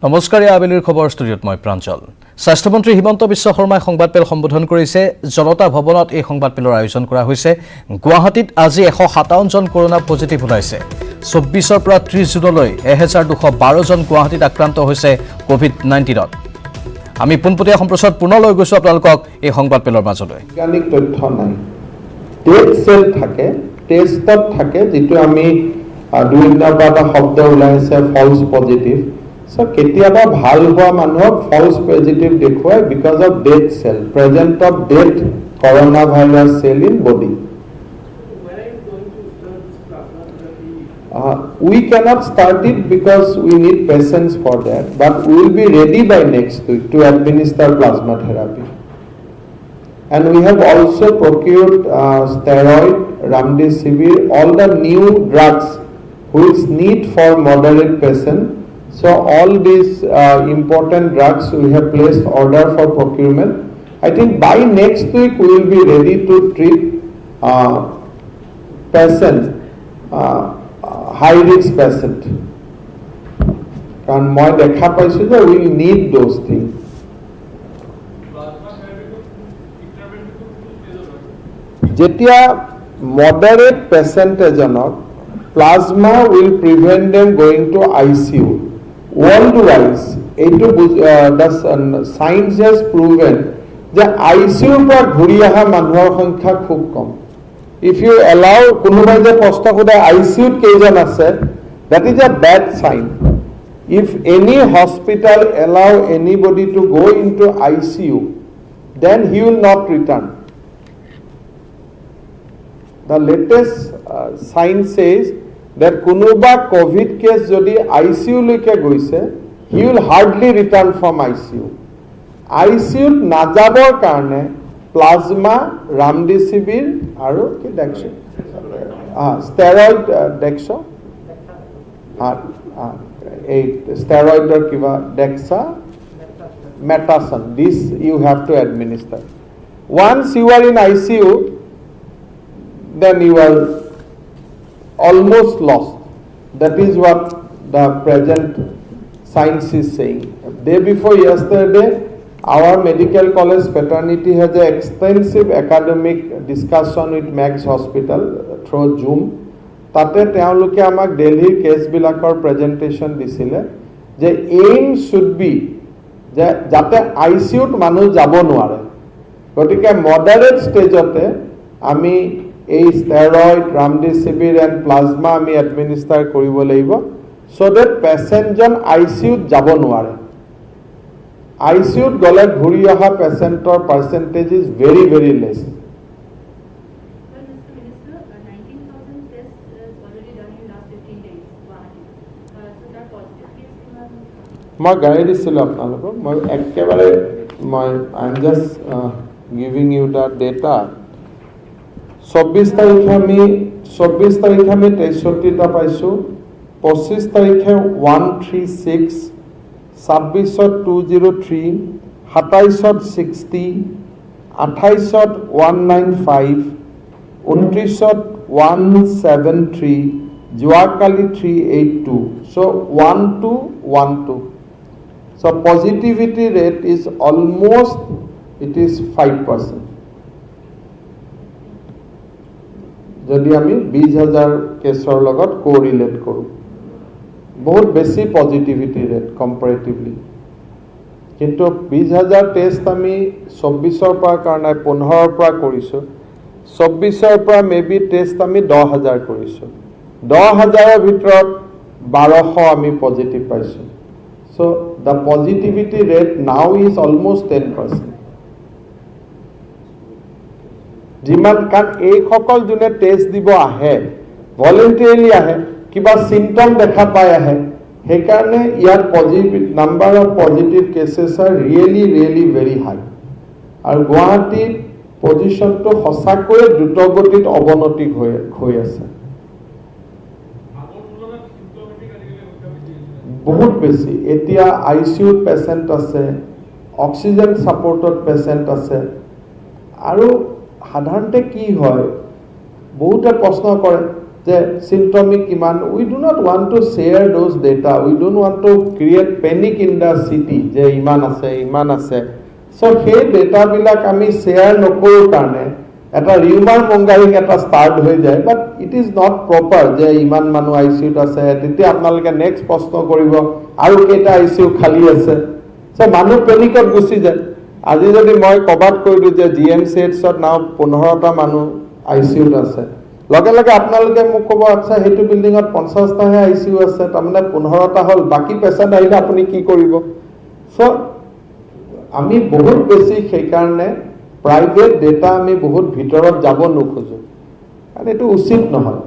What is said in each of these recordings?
নমস্কাৰ আবেলিৰ খবৰ ষ্টুডিঅ'ত মই প্ৰাঞ্জল স্বাস্থ্যমন্ত্ৰী হিমন্ত বিশ্ব শৰ্মাই সংবাদমেল সম্বোধন কৰিছে জনতা ভৱনত এই সংবাদমেলৰ আয়োজন কৰা হৈছে গুৱাহাটীত আজি 157 জন কৰোনা পজিটিভ ওলাইছে 24 পৰা 30 জুনলৈ 1212 জন গুৱাহাটীত আক্ৰান্ত হৈছে কোভিড-19ত আমি পুনপটীয়া সম্প্ৰচাৰত পুনৰ লৈ গৈছো আপোনালোকক এই সংবাদমেলৰ মাজলৈ বৈজ্ঞানিক তথ্য নাই টেষ্ট সেল থাকে টেষ্টত থাকে যেটো আমি দুই নম্বৰ এটা শব্দ ওলাইছে ফলছ পজিটিভ So, কেতিয়াবা ভাল হোৱা মানুহক false positive দেখুৱায় because of dead cell, present of dead coronavirus cell in body. Where are you going to start this plasma therapy? We cannot start it because we need patience for that, but we will be ready by next week to administer plasma therapy. And we have also procured steroid, remdesivir, all the new drugs which need for moderate patient. So all these important drugs we have placed order for procurement. I think by next week we will be ready to treat patient, high risk patient. Because moi dekha paisu je we need those things. Jetia moderate patient ejonok plasma will prevent them going to ICU. Worldwide, the science has proven that ICU पर घुरी आहा मानुहर संख्या खूब कम. If you allow कुनुबाई जे प्रश्न खुदा ICU केजन आसे, that is a bad sign. If any hospital allow anybody to go into ICU, then he will not return. The latest science says that kunuba COVID case jodi ICU leke goise, he will hardly return from ICU. ICU najabor karne plasma, remdesivir aru ki dexo, steroid dexo, steroid or kiva dexa, metason. This you have to administer. Once you are in ICU, then you are almost lost. That is what the present science is saying. Day before yesterday, our medical college fraternity has an extensive academic discussion with Max Hospital through Zoom. Tate teoloke amak Delhi case bilakor presentation disile. Je aim should be jate ICU t manu jabo noare. Gotike moderate stage ote ami এই steroid, remdesivir and plasma আমি administer কৰিব লাগিব so that patient John ICU যাব নোৱাৰে ICU গলে ঘূৰি অহা পেশেন্টৰ percentage is very very less. Well, Mr. Minister, 19,000 tests is already done in last 15 days. So that positive case মই গাড়ী দিছিলোঁ আপোনালোকক মই একেবাৰে মই I am just giving you the data. 24 তাৰিখে আমি 63টা পাইছো 25 তাৰিখে 136 26ত 203 27ত 60 28ত 195 29ত 173 যোৱাকালি 382 so 1212 so positivity rate is almost it is 5%. যদি আমি 20,000 কেছৰ লগত কোৰিলেট কৰো বহুত বেছি পজিটিভিটি ৰেট কম্পাৰেটিভলি কিন্তু 20,000 টেষ্ট আমি 24ৰ পৰা কাৰণে 15ৰ পৰা কৰিছো 24ৰ পৰা মেবি টেষ্ট আমি 10,000 কৰিছো 10,000ৰ ভিতৰত 1200 আমি পজিটিভ পাইছো so the positivity rate now is almost 10%. যিমান কাৰণ এই সকল জনে টেষ্ট দিব আহে ভলেন্টাৰিলি আহে কিবা সিম্পটম দেখা পায় আহে সেই কাৰণে ইয়াৰ positive number of positive cases are really very high আৰু গুৱাহাটীৰ পজিশনটো সঁচাকৈ দ্ৰুতগতিত অৱনতি হৈ আছে বহুত বেছি এতিয়া আইসিইউ পেশেন্ট আছে অক্সিজেন সাপোৰ্টত পেশেন্ট আছে আৰু সাধাৰণতে কি হয় বহুতে প্ৰশ্ন কৰে যে symptomic কিমান, we do not want to share those data, we don't want to create panic in the city যে ইমান আছে so সেই ডেটা বিলাক আমি শ্বেয়াৰ নকৰোঁ কাৰণে এটা ৰিউমাৰ মংগাৰিং এটা ষ্টাৰ্ট হৈ যায়, but it is not proper যে ইমান মানুহ আইচিউত আছে, তেতিয়া আপোনালোকে নেক্সট প্ৰশ্ন কৰিব আৰু কেইটা আইচিউ খালী আছে, চ' মানুহ পেনিকত গুচি যায়। আজি যদি মই ক'বাত কৈ দিওঁ যে GMCHত নাও 15টা মানুহ আইচিউত আছে, লগে লগে আপোনালোকে মোক ক'ব আচ্ছা সেইটো বিল্ডিঙত 50টাহে আইচিউ আছে, তাৰমানে 15টা হ'ল, বাকী পেচেণ্ট আহিলে আপুনি কি কৰিব? চ' আমি বহুত বেছি সেইকাৰণে প্ৰাইভেট ডেটা আমি বহুত ভিতৰত যাব নোখোজোঁ, কাৰণ এইটো উচিত নহয়।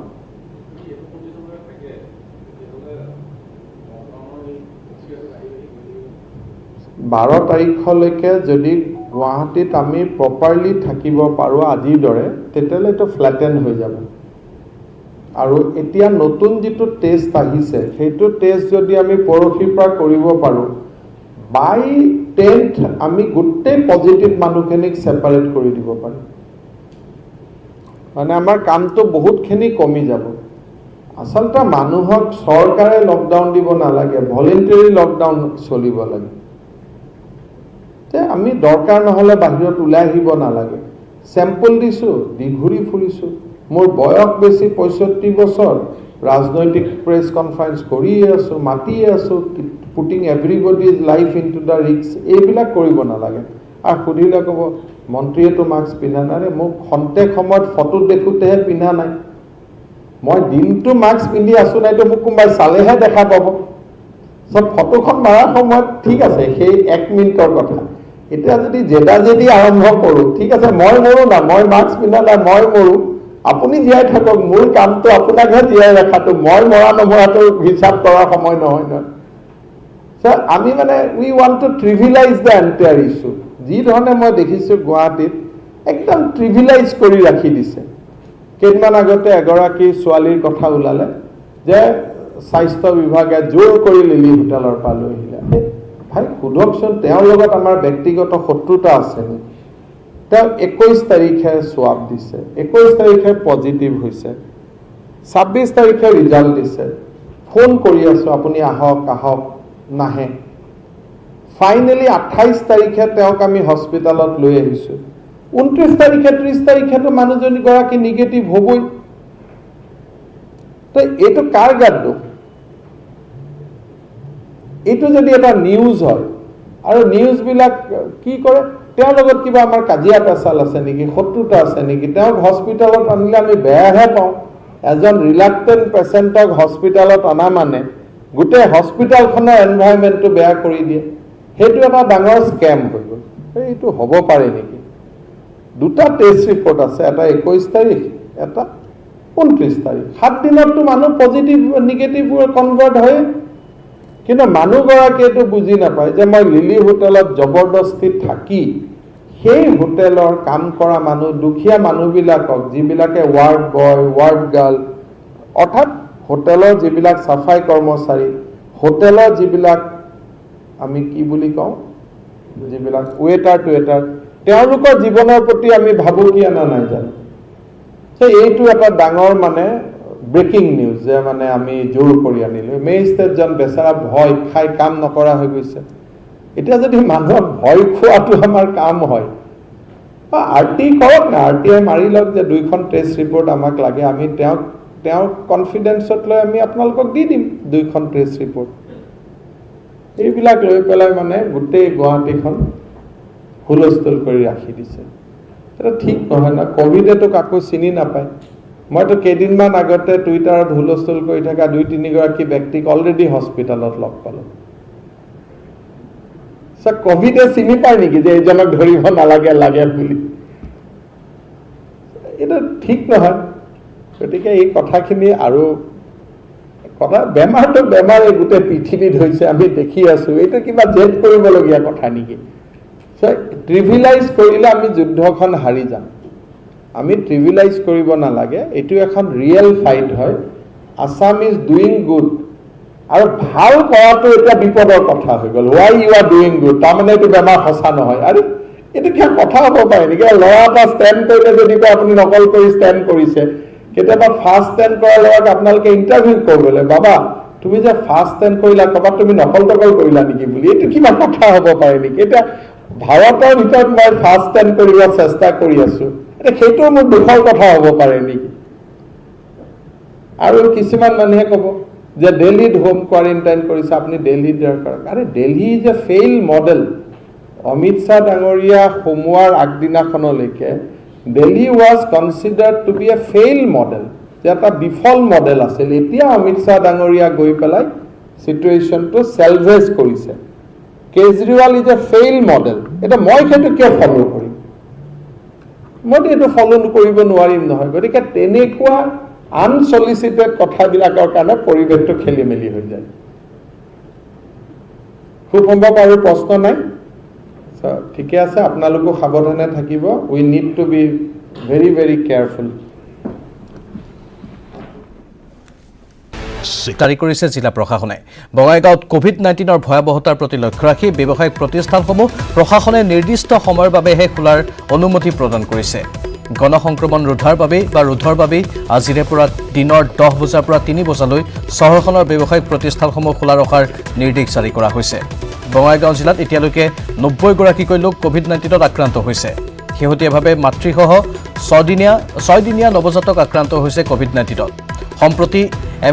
12 তাৰিখলৈকে যদি গুৱাহাটীত আমি প্ৰপাৰলি থাকিব পাৰোঁ আজিৰ দৰে, তেতিয়াহ'লে এইটো ফ্লেটেন হৈ যাব। আৰু এতিয়া নতুন যিটো টেষ্ট আহিছে, সেইটো টেষ্ট যদি আমি পৰহিৰ পৰা কৰিব পাৰোঁ, বাই 10th আমি গোটেই পজিটিভ মানুহখিনিক ছেপাৰেট কৰি দিব পাৰিম, মানে আমাৰ কামটো বহুতখিনি কমি যাব। আচলতে মানুহক চৰকাৰে লকডাউন দিব নালাগে, ভলেণ্টাৰী লকডাউন চলিব লাগে। যে আমি দৰকাৰ নহ'লে বাহিৰত ওলাই আহিব নালাগে। চেম্পল দিছোঁ, দি ঘূৰি ফুৰিছোঁ, মোৰ বয়স বেছি 65 বছৰ, ৰাজনৈতিক প্ৰেছ কনফাৰেন্স কৰিয়ে আছোঁ, মাতিয়ে আছোঁ, putting everybody's life into the risks, এইবিলাক কৰিব নালাগে। আৰু সুধিলে ক'ব মন্ত্ৰীয়েতো মাস্ক পিন্ধা নাই, মোক খন্তেক সময়ত ফটোত দেখোঁতেহে পিন্ধা নাই, মই দিনটো মাস্ক পিন্ধি আছোঁ নাইতো মোক কোনোবাই চালেহে দেখা পাব। চব ফটোখন মাৰাৰ সময়ত ঠিক আছে, সেই 1 মিনিটৰ কথা। এতিয়া যদি জেদা আৰম্ভ কৰোঁ, ঠিক আছে মই মৰোঁ না, মই মাস্ক পিন্ধা নাই, মই মৰোঁ, আপুনি জীয়াই থাকক, মোৰ কামটো আপোনাকহে জীয়াই ৰখাটো, মই মৰা নমৰাটো হিচাপ কৰাৰ সময় নহয় নহয়। চ' আমি মানে we want to trivialize the entire issue. যি ধৰণে মই দেখিছোঁ গুৱাহাটীত একদম ট্ৰিভিলাইজ কৰি ৰাখি দিছে। কেইদিনমান আগতে এগৰাকী ছোৱালীৰ কথা ওলালে যে স্বাস্থ্য বিভাগে জোৰ কৰি লিলি হোটেলৰ পৰা লৈ আহিলে। ভাই সোধকচোন, তেওঁৰ লগত আমাৰ ব্যক্তিগত শত্ৰুতা আছে নেকি? তেওঁ 21 তাৰিখে সোৱাব দিছে, 21 তাৰিখে পজিটিভ হৈছে, 26 তাৰিখে ৰিজাল্ট দিছে, ফোন কৰি আছোঁ আপুনি আহক আহক, নাহে। ফাইনেলি 28 তাৰিখে তেওঁক আমি হস্পিটেলত লৈ আহিছোঁ, 29 তাৰিখে 30 তাৰিখেতো মানুহজনীগৰাকী নিগেটিভ হ'বই। তো এইটো কাৰ গাত দুখ? এইটো যদি এটা নিউজ হয়, আৰু নিউজবিলাক কি কৰে, তেওঁৰ লগত কিবা আমাৰ কাজিয়া পেচাল আছে নেকি, শত্ৰুতা আছে নেকি? তেওঁক হস্পিটেলত আনিলে আমি বেয়াহে পাওঁ। এজন ৰিলাক্টেণ্ট পেচেণ্টক হস্পিটেলত অনা মানে গোটেই হস্পিটেলখনৰ এনভাইৰনমেণ্টটো বেয়া কৰি দিয়ে, সেইটো এটা ডাঙৰ স্কেম হৈ গ'ল। এইটো হ'ব পাৰে নেকি? 2টা টেষ্ট ৰিপৰ্ট আছে, এটা 21 তাৰিখ, এটা 29 তাৰিখ। 7 দিনততো মানুহ পজিটিভ নিগেটিভ কনভাৰ্ট হয়, কিন্তু মানুহগৰাকীয়ে এইটো বুজি নাপায় যে মই লিলি হোটেলত জবৰদস্তি থাকি সেই হোটেলৰ কাম কৰা মানুহ, দুখীয়া মানুহবিলাকক, যিবিলাকে ৱাৰ্ড বয়, ৱাৰ্ড গাৰ্ল, অৰ্থাৎ হোটেলৰ যিবিলাক চাফাই কৰ্মচাৰী, হোটেলৰ যিবিলাক আমি কি বুলি কওঁ, যিবিলাক ৱেটাৰ টুৱেটাৰ, তেওঁলোকৰ জীৱনৰ প্ৰতি আমি ভাবুকি আনা নাই জানো? এইটো এটা ডাঙৰ মানে ব্ৰেকিং নিউজ যে মানে আমি জোৰ কৰি আনিলোঁ। মেজিষ্ট্ৰেটজন বেচাৰা ভয় খাই কাম নকৰা হৈ গৈছে। এতিয়া যদি মানুহক ভয় খোৱাটো আমাৰ কাম হয়, RT কৰক না, RTI মাৰি লওক যে 2খন টেষ্ট ৰিপৰ্ট আমাক লাগে, আমি তেওঁক কনফিডেন্সত লৈ আমি আপোনালোকক দি দিম 2খন টেষ্ট ৰিপৰ্ট। এইবিলাক লৈ পেলাই মানে গোটেই গুৱাহাটীখন হুলস্থুল কৰি ৰাখি দিছে। এটা ঠিক নহয় না, কভিডেতো কাকো চিনি নাপায়। মইতো কেইদিনমান আগতে টুইটাৰত হুলস্থুল কৰি থকা 2-3 গৰাকী ব্যক্তিক অলৰেডি হস্পিটেলত লগ পালোঁ। কভিডে চিনি পায় নেকি যে এইজনক ধৰিব নালাগে লাগে বুলি? এইটো ঠিক নহয়। গতিকে এই কথাখিনি আৰু কথা, বেমাৰটো বেমাৰ এই গোটেই পৃথিৱীত হৈছে, আমি দেখি আছোঁ। এইটো কিবা জেদ কৰিবলগীয়া কথা নেকি? ট্ৰিভিলাইজ কৰিলে আমি যুদ্ধখন হাৰি যাম। আমি ট্ৰিভিলাইজ কৰিব নালাগে, এইটো এখন ৰিয়েল ফাইট হয়। আছাম ইজ ডুইং গুড, আৰু ভাল কৰাটো এতিয়া বিপদৰ কথা হৈ গ'ল। Why you are doing good, তাৰমানে এইটো বেমাৰ সঁচা নহয়। আৰু এইটো কিয় কথা হ'ব পাৰে নেকি? ল'ৰা এটা ষ্টেণ্ড কৰিলে যদি কয় আপুনি নকল কৰি ষ্টেণ্ড কৰিছে, কেতিয়াবা ফাৰ্ষ্ট টেন কৰাৰ লগত আপোনালোকে ইণ্টাৰভিউ কৰিবলৈ বাবা তুমি যে ফাৰ্ষ্ট টেন কৰিলা ক'ৰবাত তুমি নকল টকল কৰিলা নেকি বুলি এইটো কিবা কথা হ'ব পাৰে নেকি এতিয়া ভাৰতৰ ভিতৰত মই ফাৰ্ষ্ট টেন কৰিব চেষ্টা কৰি আছো এতিয়া সেইটো মোৰ দুখৰ কথা হ'ব পাৰে নেকি আৰু কিছুমান মানুহে ক'ব যে দিল্লীত হোম কোৱাৰেণ্টাইন কৰিছে আপুনি দিল্লীত দৰকাৰ আৰে Delhi is a fail model Amit Shah ডাঙৰীয়া সোমোৱাৰ আগদিনাখনলৈকে Delhi was considered to be a fail model যে এটা বিফল মডেল আছিল এতিয়া অমিত শ্বাহ ডাঙৰীয়া গৈ পেলাই চিটুৱেশ্যনটো চেলভেজ কৰিছে Kejriwal is a fail model এটা মই সেইটো কিয় ফ'ল' কৰিম মইতো এইটো ফ'ল' কৰিব নোৱাৰিম নহয় গতিকে তেনেকুৱা আনচলিচিটেড কথাবিলাকৰ কাৰণে পৰিৱেশটো খেলি মেলি হৈ যায় খুব সম্ভৱ আৰু প্ৰশ্ন নাই ঠিকে আছে আপোনালোকো সাৱধানে থাকিব we need to be very very careful জাৰি কৰিছে জিলা প্ৰশাসনে বঙাইগাঁৱত কোভিড-19ৰ ভয়াৱহতাৰ প্ৰতি লক্ষ্য ৰাখি ব্যৱসায়িক প্ৰতিষ্ঠানসমূহ প্ৰশাসনে নিৰ্দিষ্ট সময়ৰ বাবেহে খোলাৰ অনুমতি প্ৰদান কৰিছে গণসংক্ৰমণ ৰোধৰ বাবে আজিৰে পৰা দিনৰ 10 বজাৰ পৰা 3 বজালৈ চহৰখনৰ ব্যৱসায়িক প্ৰতিষ্ঠানসমূহ খোলা ৰখাৰ নিৰ্দেশ জাৰি কৰা হৈছে বঙাইগাঁও জিলাত এতিয়ালৈকে 90 গৰাকীকৈ লোক কোভিড-19ত আক্ৰান্ত হৈছে শেহতীয়াভাৱে মাতৃসহ 6 দিনীয়া নৱজাতক আক্ৰান্ত হৈছে কোভিড-19ত সম্প্ৰতি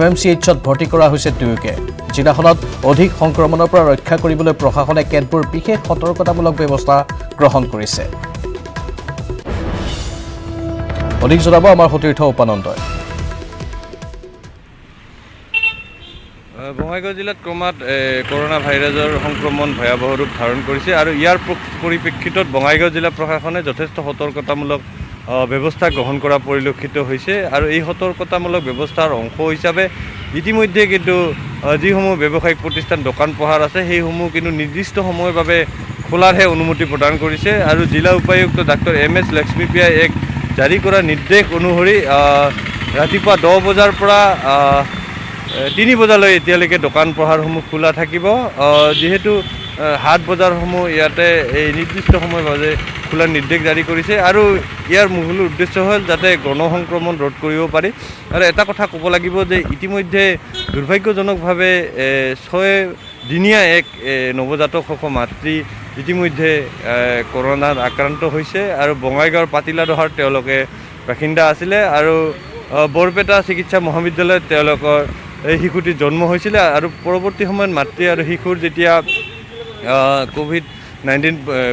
MMCHত ভৰ্তি কৰা হৈছে দুয়োকে জিলাখনত অধিক সংক্ৰমণৰ পৰা ৰক্ষা কৰিবলৈ প্ৰশাসনে কেতবোৰ বিশেষ সতৰ্কতামূলক ব্যৱস্থা গ্ৰহণ কৰিছে অধিক জনাব আমাৰ সতীৰ্থ উপানন্দই বঙাইগাঁও জিলাত ক্ৰমাৎ কৰোনা ভাইৰাছৰ সংক্ৰমণ ভয়াৱহ ৰূপ ধাৰণ কৰিছে আৰু ইয়াৰ পৰিপ্ৰেক্ষিতত বঙাইগাঁও জিলা প্ৰশাসনে যথেষ্ট সতৰ্কতামূলক ব্যৱস্থা গ্ৰহণ কৰা পৰিলক্ষিত হৈছে আৰু এই সতৰ্কতামূলক ব্যৱস্থাৰ অংশ হিচাপে ইতিমধ্যে কিন্তু যিসমূহ ব্যৱসায়িক প্ৰতিষ্ঠান দোকান পোহাৰ আছে সেইসমূহ কিন্তু নিৰ্দিষ্ট সময়ৰ বাবে খোলাৰহে অনুমতি প্ৰদান কৰিছে আৰু জিলা উপায়ুক্ত ডাক্তৰ MS লক্ষ্মীপ্ৰিয়াই এক জাৰি কৰা নিৰ্দেশ অনুসৰি ৰাতিপুৱা 10 বজাৰ পৰা 3 বজালৈ এতিয়ালৈকে দোকান পোহাৰসমূহ খোলা থাকিব যিহেতু হাট বজাৰসমূহ ইয়াতে এই নিৰ্দিষ্ট সময়ৰ বাবে খোলাৰ নিৰ্দেশ জাৰি কৰিছে আৰু ইয়াৰ মূল উদ্দেশ্য হ'ল যাতে গণসংক্ৰমণ ৰোধ কৰিব পাৰি আৰু এটা কথা ক'ব লাগিব যে ইতিমধ্যে দুৰ্ভাগ্যজনকভাৱে 6 দিনীয়া এক নৱজাতক মাতৃ ইতিমধ্যে কৰোনাত আক্ৰান্ত হৈছে আৰু বঙাইগাঁৱৰ পাতিলাদহাৰ তেওঁলোকে বাসিন্দা আছিলে আৰু বৰপেটা চিকিৎসা মহাবিদ্যালয়ত তেওঁলোকৰ এই শিশুটি জন্ম হৈছিলে আৰু পৰৱৰ্তী সময়ত মাতৃ আৰু শিশুৰ যেতিয়া কোভিড-19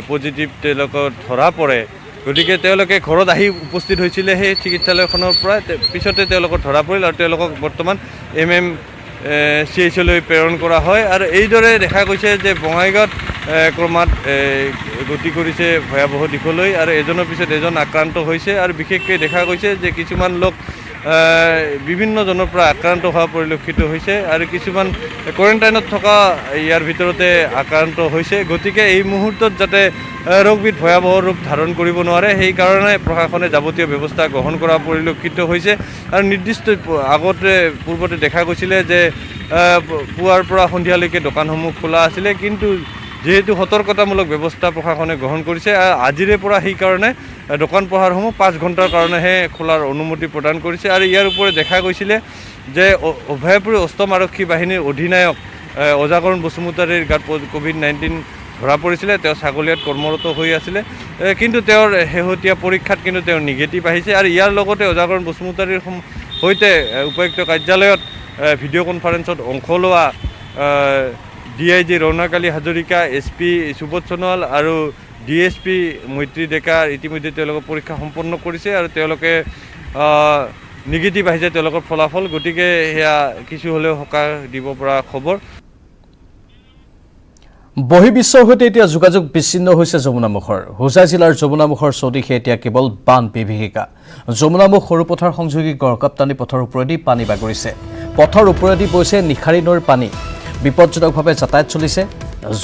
পজিটিভ তেওঁলোকৰ ধৰা পৰে গতিকে তেওঁলোকে ঘৰত আহি উপস্থিত হৈছিলে সেই চিকিৎসালয়খনৰ পৰা পিছতে তেওঁলোকৰ ধৰা পৰিল আৰু তেওঁলোকক বৰ্তমান MMCHলৈ প্ৰেৰণ কৰা হয় আৰু এইদৰে দেখা গৈছে যে বঙাইগাঁৱত ক্ৰমাৎ গতি কৰিছে ভয়াৱহ দিশলৈ আৰু এজনৰ পিছত এজন আক্ৰান্ত হৈছে আৰু বিশেষকৈ দেখা গৈছে যে কিছুমান লোক বিভিন্নজনৰ পৰা আক্ৰান্ত হোৱা পৰিলক্ষিত হৈছে আৰু কিছুমান কোৱাৰেণ্টাইনত থকা ইয়াৰ ভিতৰতে আক্ৰান্ত হৈছে গতিকে এই মুহূৰ্তত যাতে ৰোগবিধ ভয়াৱহ ৰূপ ধাৰণ কৰিব নোৱাৰে সেইকাৰণে প্ৰশাসনে যাৱতীয় ব্যৱস্থা গ্ৰহণ কৰা পৰিলক্ষিত হৈছে আৰু নিৰ্দিষ্ট পূৰ্বতে দেখা গৈছিলে যে পুৱাৰ পৰা সন্ধিয়ালৈকে দোকানসমূহ খোলা আছিলে কিন্তু যেহেতু সতৰ্কতামূলক ব্যৱস্থা প্ৰশাসনে গ্ৰহণ কৰিছে আজিৰে পৰা সেইকাৰণে দোকান পোহাৰসমূহ 5 ঘণ্টাৰ কাৰণেহে খোলাৰ অনুমতি প্ৰদান কৰিছে আৰু ইয়াৰ ওপৰত দেখা গৈছিলে যে অভয়াপুৰী অষ্টম আৰক্ষী বাহিনীৰ অধিনায়ক অজাগৰণ বসুমতাৰীৰ গাত কোভিড-19 ধৰা পৰিছিলে তেওঁ ছাগলীয়াত কৰ্মৰত হৈ আছিলে কিন্তু তেওঁৰ শেহতীয়া পৰীক্ষাত কিন্তু তেওঁ নিগেটিভ আহিছে আৰু ইয়াৰ লগতে অজাগৰণ বসুমতাৰীৰ সৈতে উপায়ুক্ত কাৰ্যালয়ত ভিডিঅ' কনফাৰেন্সত অংশ লোৱা DIG ৰৌনকালী হাজৰিকা SP সুবোধ সোণোৱাল আৰু DSP মৈত্ৰী ডেকা ইতিমধ্যে তেওঁলোকৰ পৰীক্ষা সম্পন্ন কৰিছে আৰু তেওঁলোকে নিগেটিভ আহিছে তেওঁলোকৰ ফলাফল গতিকে সেয়া কিছু হ'লেও সকাহ দিব পৰা খবৰ বহিৰ্বিশ্বৰ সৈতে এতিয়া যোগাযোগ বিচ্ছিন্ন হৈছে যমুনামুখৰ হোজাই জিলাৰ যমুনামুখৰ চৌদিশে এতিয়া কেৱল বান বিভীষিকা যমুনামুখ সৰুপথাৰ সংযোগী গড়কাপ্তানি পথৰ ওপৰেদি পানী বাগৰিছে পথৰ ওপৰেদি বৈছে নিশাৰী নৈৰ পানী বিপদজনকভাৱে যাতায়াত চলিছে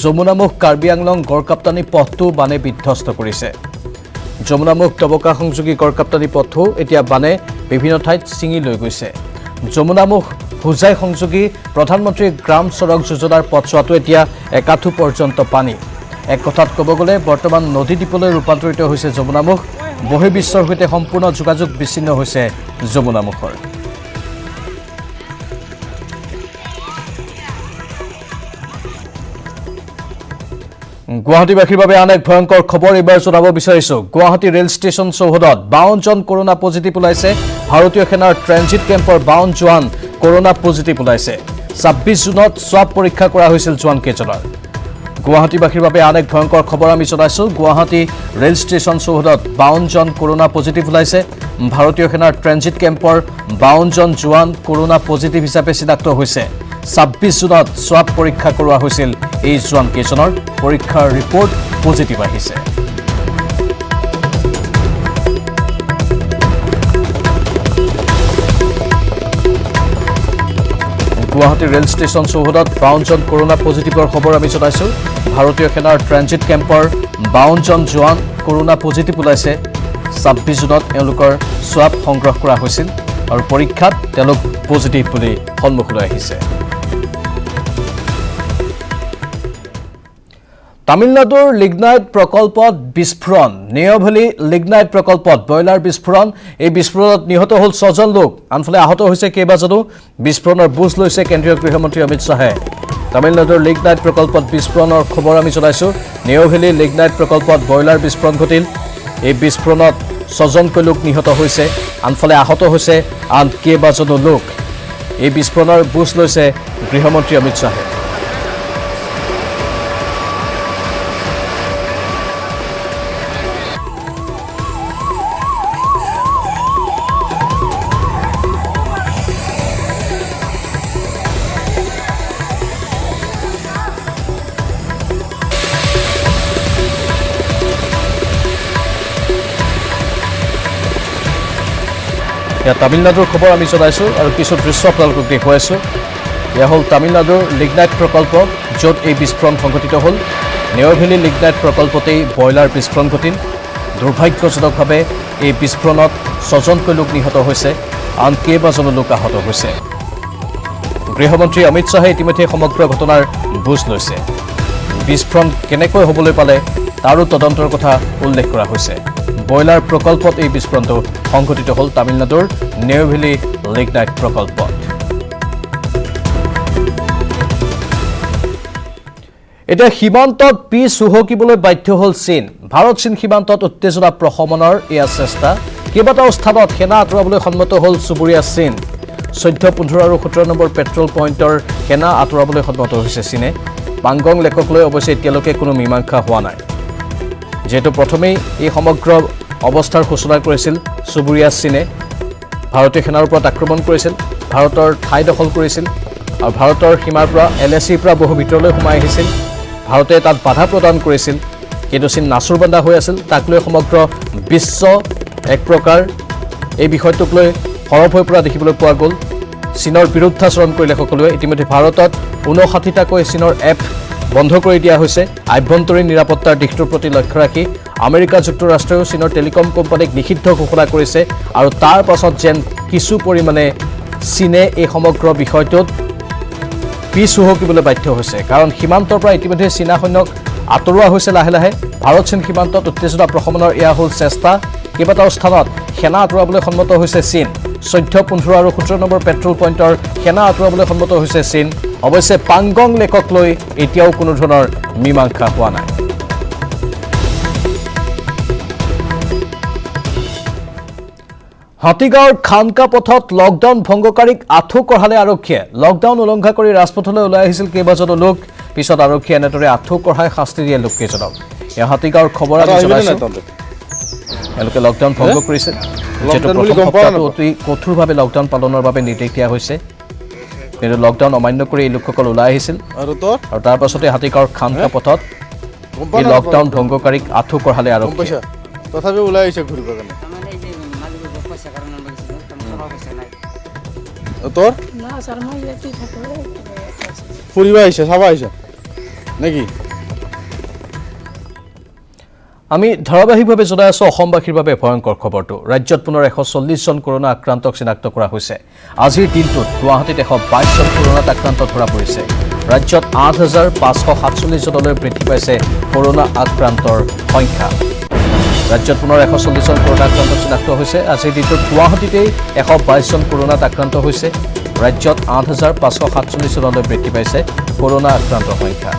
যমুনামুখ কাৰ্বি আংলং গড়কাপ্তানি পথটো বানে বিধ্বস্ত কৰিছে যমুনামুখ টবকা সংযোগী গড়কাপ্তানি পথটো এতিয়া বানে বিভিন্ন ঠাইত ছিঙি লৈ গৈছে যমুনামুখ হোজাই সংযোগী প্ৰধানমন্ত্ৰী গ্ৰাম সড়ক যোজনাৰ পথছোৱাটো এতিয়া একাঠু পৰ্যন্ত পানী এক কথাত ক'ব গ'লে বৰ্তমান নদী দ্বীপলৈ ৰূপান্তৰিত হৈছে যমুনামুখ বহিৰ্বিশ্বৰ সৈতে সম্পূৰ্ণ যোগাযোগ বিচ্ছিন্ন হৈছে যমুনামুখৰ গুৱাহাটীবাসীৰ বাবে আন এক ভয়ংকৰ খবৰ এবাৰ জনাব বিচাৰিছো গুৱাহাটী ৰেল ষ্টেচন চৌহদত 52 জন কৰোনা পজিটিভ ওলাইছে ভাৰতীয় সেনাৰ ট্ৰেনজিট কেম্পৰ 52 জোৱান কৰোনা পজিটিভ ওলাইছে 26 জুনত স্বাব পৰীক্ষা কৰা হৈছিল জোৱান কেইজনৰ গুৱাহাটীবাসীৰ বাবে আন এক ভয়ংকৰ খবৰ আমি জনাইছো গুৱাহাটী ৰেল ষ্টেচন চৌহদত 52 জন কৰোনা পজিটিভ ওলাইছে ভাৰতীয় সেনাৰ ট্ৰেনজিট কেম্পৰ 52 জন জোৱান কৰোনা পজিটিভ হিচাপে চিনাক্ত হৈছে 26 জুনত স্বাব পৰীক্ষা কৰোৱা হৈছিল এই জোৱান কেইজনৰ পৰীক্ষাৰ ৰিপৰ্ট পজিটিভ আহিছে গুৱাহাটী ৰেল ষ্টেচন চৌহদত 52 জন কৰোনা পজিটিভৰ খবৰ আমি জনাইছো ভাৰতীয় সেনাৰ ট্ৰেনজিট কেম্পৰ 52 জন জোৱান কৰোনা পজিটিভ ওলাইছে 26 জুনত এওঁলোকৰ স্বাব সংগ্ৰহ কৰা হৈছিল আৰু পৰীক্ষাত তেওঁলোক পজিটিভ বুলি সন্মুখলৈ আহিছে তামিলনাডুৰ লিগনাইট প্ৰকল্পত বিস্ফোৰণ নিয়ভেলি লিগনাইট প্ৰকল্পত বয়লাৰ বিস্ফোৰণ এই বিস্ফোৰণত নিহত হ'ল 6 জন লোক আনফালে আহত হৈছে কেইবাজনো বিস্ফোৰণৰ বুজ লৈছে কেন্দ্ৰীয় গৃহমন্ত্ৰী অমিত শাহে তামিলনাডুৰ লিগনাইট প্ৰকল্পত বিস্ফোৰণৰ খবৰ আমি জনাইছো নিয়ভেলি লিগনাইট প্ৰকল্পত বয়লাৰ বিস্ফোৰণ ঘটিল এই বিস্ফোৰণত 6 জনকৈ লোক নিহত হৈছে আনফালে আহত হৈছে আন কেইবাজনো লোক এই বিস্ফোৰণৰ বুজ লৈছে গৃহমন্ত্ৰী অমিত শাহে তামিলনাডুৰ খবৰ আমি জনাইছো আৰু কিছু দৃশ্য আপোনালোকক দেখুৱাইছো এয়া হ'ল তামিলনাডুৰ লিগনাইট প্ৰকল্প য'ত এই বিস্ফোৰণ সংঘটিত হ'ল নিয়ভেলি লিগনাইট প্ৰকল্পতেই বয়লাৰ বিস্ফোৰণ ঘটিল দুৰ্ভাগ্যজনকভাৱে এই বিস্ফোৰণত 6 জনকৈ লোক নিহত হৈছে আন কেইবাজনো লোক আহত হৈছে গৃহমন্ত্ৰী অমিত শাহে ইতিমধ্যে সমগ্ৰ ঘটনাৰ বুজ লৈছে বিস্ফোৰণ কেনেকৈ হ'বলৈ পালে তাৰো তদন্তৰ কথা উল্লেখ কৰা হৈছে বয়লাৰ প্ৰকল্পত এই বিস্ফোৰণটো সংঘটিত হ'ল তামিলনাডুৰ নিয়ভেলি লিগনাইট প্ৰকল্পত এটা সীমান্তত পিছ উহকিবলৈ বাধ্য হ'ল চীন ভাৰত চীন সীমান্তত উত্তেজনা প্ৰশমনৰ এয়া চেষ্টা কেইবাটাও স্থানত সেনা আঁতৰাবলৈ সন্মত হ'ল চুবুৰীয়া চীন 14, 15 আৰু 17 নম্বৰ পেট্ৰল পইণ্টৰ সেনা আঁতৰাবলৈ সন্মত হৈছে চীনে পাংগং লেকক লৈ অৱশ্যে এতিয়ালৈকে কোনো মীমাংসা হোৱা নাই যেহেতু প্ৰথমেই এই সমগ্ৰ অৱস্থাৰ সূচনা কৰিছিল চুবুৰীয়া চীনে ভাৰতীয় সেনাৰ ওপৰত আক্ৰমণ কৰিছিল ভাৰতৰ ঠাই দখল কৰিছিল আৰু ভাৰতৰ সীমাৰ পৰা LACৰ পৰা বহু ভিতৰলৈ সোমাই আহিছিল ভাৰতে তাত বাধা প্ৰদান কৰিছিল কিন্তু চীন নাচুৰবান্দা হৈ আছিল তাক লৈ সমগ্ৰ বিশ্ব এক প্ৰকাৰ এই বিষয়টোক লৈ সৰব হৈ পৰা দেখিবলৈ পোৱা গ'ল চীনৰ বিৰুদ্ধাচৰণ কৰিলে সকলোৱে ইতিমধ্যে ভাৰতত 59টাকৈ চীনৰ এপ বন্ধ কৰি দিয়া হৈছে আভ্যন্তৰীণ নিৰাপত্তাৰ দিশটোৰ প্ৰতি লক্ষ্য ৰাখি আমেৰিকা যুক্তৰাষ্ট্ৰও চীনৰ টেলিকম কোম্পানীক নিষিদ্ধ ঘোষণা কৰিছে আৰু তাৰ পাছত যেন কিছু পৰিমাণে চীনে এই সমগ্ৰ বিষয়টোত পিছ উহকিবলৈ বাধ্য হৈছে কাৰণ সীমান্তৰ পৰা ইতিমধ্যে চীনা সৈন্যক আঁতৰোৱা হৈছে লাহে লাহে ভাৰত চীন সীমান্তত উত্তেজনা প্ৰশমনৰ এয়া হ'ল চেষ্টা কেইবাটাও স্থানত সেনা আঁতৰাবলৈ সন্মত হৈছে চীন 14, 15 আৰু 17 নম্বৰ পেট্ৰল পইণ্টৰ সেনা আঁতৰাবলৈ সন্মত হৈছে চীন অৱশ্যে পাংগং লেকক লৈ এতিয়াও কোনো ধৰণৰ মীমাংসা হোৱা নাই হাতীগাঁৱৰ খানকা পথত লকডাউন ভংগকাৰীক আঁঠু কঢ়ালে আৰক্ষীয়ে লকডাউন উলংঘা কৰি ৰাজপথলৈ ওলাই আহিছিল কেইবাজনো লোক পিছত আৰক্ষীয়ে এনেদৰে আঁঠু কঢ়াই শাস্তি দিয়ে লোককেইজনক এই হাতীগাঁৱৰ খবৰ আমি জনাইছো এওঁলোকে লকডাউন ভংগ কৰিছে যেটো প্ৰথম সপ্তাহটো অতি কঠোৰভাৱে লকডাউন পালনৰ বাবে নিৰ্দেশ দিয়া হৈছে কিন্তু লকডাউন অমান্য কৰি এই লোকসকল ওলাই আহিছিল আৰু তাৰ পাছতে হাতীগাঁৱৰ খানকা পথত এই লকডাউন ভংগকাৰীক আঁঠু কঢ়ালে আৰক্ষীয়ে তথাপি ওলাই আহিছে ঘূৰিব কাৰণে তোৰ ফুৰিব আহিছে চাব আহিছে নেকি আমি ধাৰাবাহিকভাৱে জনাই আছো অসমবাসীৰ বাবে ভয়ংকৰ খবৰটো ৰাজ্যত পুনৰ 140 জন কৰোনা আক্ৰান্তক চিনাক্ত কৰা হৈছে আজিৰ দিনটোত গুৱাহাটীত 122 জন কৰোনাত আক্ৰান্ত ধৰা পৰিছে ৰাজ্যত 8547 জনলৈ বৃদ্ধি পাইছে কৰোনা আক্ৰান্তৰ সংখ্যা ৰাজ্যত পুনৰ 140 জন কৰোনা আক্ৰান্ত চিনাক্ত হৈছে। আজিৰ দিনটোত গুৱাহাটীতেই 122 জন কৰোনাত আক্ৰান্ত হৈছে। ৰাজ্যত 8,547 জনলৈ বৃদ্ধি পাইছে কৰোনা আক্ৰান্তৰ সংখ্যা।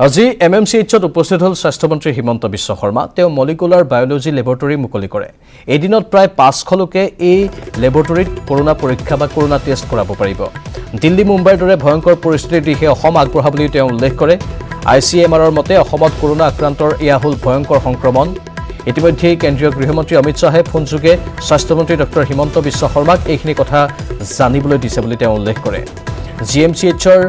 আজি MMCHত উপস্থিত হ'ল স্বাস্থ্যমন্ত্ৰী হিমন্ত বিশ্ব শৰ্মা। তেওঁ মলিকুলাৰ বায়'লজি লেবৰেটৰী মুকলি কৰে। এদিনত প্ৰায় 500 লোকে এই লেবৰেটৰীত কৰোনা পৰীক্ষা বা কৰোনা টেষ্ট কৰাব পাৰিব। দিল্লী মুম্বাইৰ দৰে ভয়ংকৰ পৰিস্থিতিৰ দিশে অসম আগবঢ়া বুলি তেওঁ উল্লেখ কৰে। ICMRৰ মতে অসমত কৰোনা আক্ৰান্তৰ এয়া হ'ল ভয়ংকৰ সংক্ৰমণ। ইতিমধ্যেই কেন্দ্ৰীয় গৃহমন্ত্ৰী অমিত শ্বাহে ফোনযোগে স্বাস্থ্যমন্ত্ৰী ডক্টৰ হিমন্ত বিশ্ব শৰ্মাক এইখিনি কথা জানিবলৈ দিছে বুলি তেওঁ উল্লেখ কৰে। GMCHৰ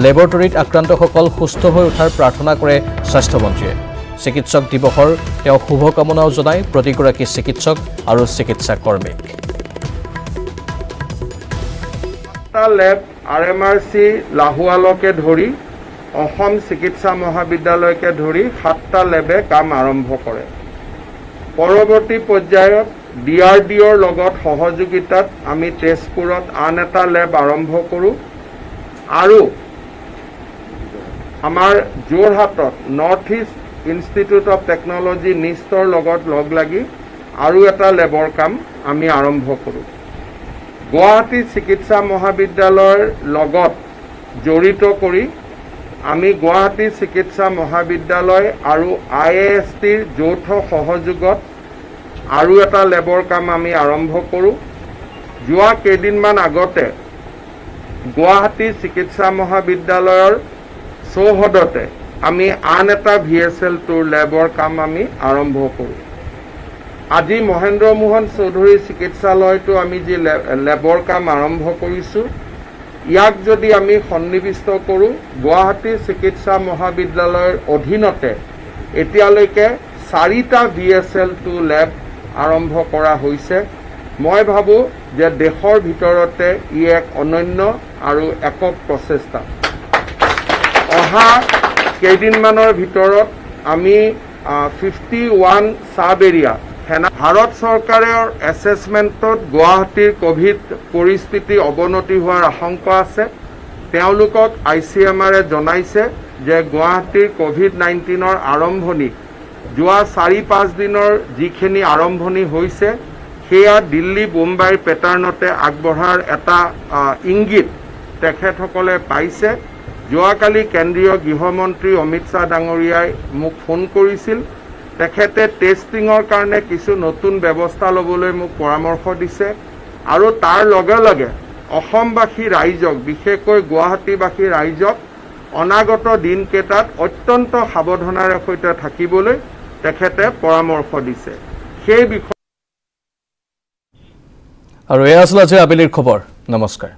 লেবৰেটৰীত আক্ৰান্তসকল সুস্থ হৈ উঠাৰ প্ৰাৰ্থনা কৰে স্বাস্থ্যমন্ত্ৰীয়ে। চিকিৎসক দিৱসৰ তেওঁ শুভকামনাও জনায় প্ৰতিগৰাকী চিকিৎসক আৰু চিকিৎসা কৰ্মীক। লেব RMRC লাহোৱালকে ধৰি অসম চিকিৎসা মহাবিদ্যালয়কে ধৰি 7টা লেবে কাম আৰম্ভ কৰে। পৰৱৰ্তী পৰ্যায়ত DRDOৰ লগত সহযোগিতাত আমি তেজপুৰত আন এটা লেব আৰম্ভ কৰোঁ আৰু আমাৰ যোৰহাটত North East Institute of Technology নিষ্টৰ লগত লগ লাগি আৰু এটা লেবৰ কাম আমি আৰম্ভ কৰোঁ। গুৱাহাটী চিকিৎসা মহাবিদ্যালয়ৰ লগত জড়িত কৰি আমি গুৱাহাটী চিকিৎসা মহাবিদ্যালয় আৰু IISTৰ যৌথ সহযোগত আৰু এটা লেবৰ কাম আমি আৰম্ভ কৰোঁ। যোৱা কেইদিনমান আগতে গুৱাহাটী চিকিৎসা মহাবিদ্যালয়ৰ চৌহদতে আমি আন এটা VSL2 লেবৰ কাম আমি আৰম্ভ কৰোঁ। আজি মহেন্দ্ৰ মোহন চৌধুৰী চিকিৎসালয়টো আমি যি লেবৰ কাম আৰম্ভ কৰিছোঁ, ইয়াক যদি আমি সন্নিৱিষ্ট কৰোঁ, গুৱাহাটী চিকিৎসা মহাবিদ্যালয়ৰ অধীনতে এতিয়ালৈকে 4টা VSL2 লেব আৰম্ভ কৰা হৈছে। মই ভাবোঁ যে দেশৰ ভিতৰতে ই এক অনন্য আৰু একক প্ৰচেষ্টা। অহা কেইদিনমানৰ ভিতৰত আমি 51 সাব এৰিয়া ভাৰত চৰকাৰৰ এছেছমেণ্টত গুৱাহাটীৰ কোভিড পৰিস্থিতি অৱনতি হোৱাৰ আশংকা আছে। তেওঁলোকক ICMRে জনাইছে যে গুৱাহাটীৰ COVID-19ৰ আৰম্ভণি যোৱা 4-5 দিনৰ যিখিনি আৰম্ভণি হৈছে সেয়া দিল্লী মুম্বাইৰ পেটাৰ্ণতে আগবঢ়াৰ এটা ইংগিত তেখেতসকলে পাইছে। যোৱাকালি কেন্দ্ৰীয় গৃহমন্ত্ৰী অমিত শ্বাহ ডাঙৰীয়াই মোক ফোন কৰিছিল। তেখেতে টেষ্টিঙৰ কাৰণে কিছু নতুন ব্যৱস্থা ল'বলৈ মোক পৰামৰ্শ দিছে আৰু তাৰ লগে লগে অসমবাসী ৰাইজক, বিশেষকৈ গুৱাহাটীবাসী ৰাইজক অনাগত দিনকেইটাত অত্যন্ত সাৱধানেৰে সৈতে থাকিবলৈ তেখেতে পৰামৰ্শ দিছে। সেই বিষয়ে আৰু এয়া আছিল আজি আবেলিৰ খবৰ। নমস্কাৰ।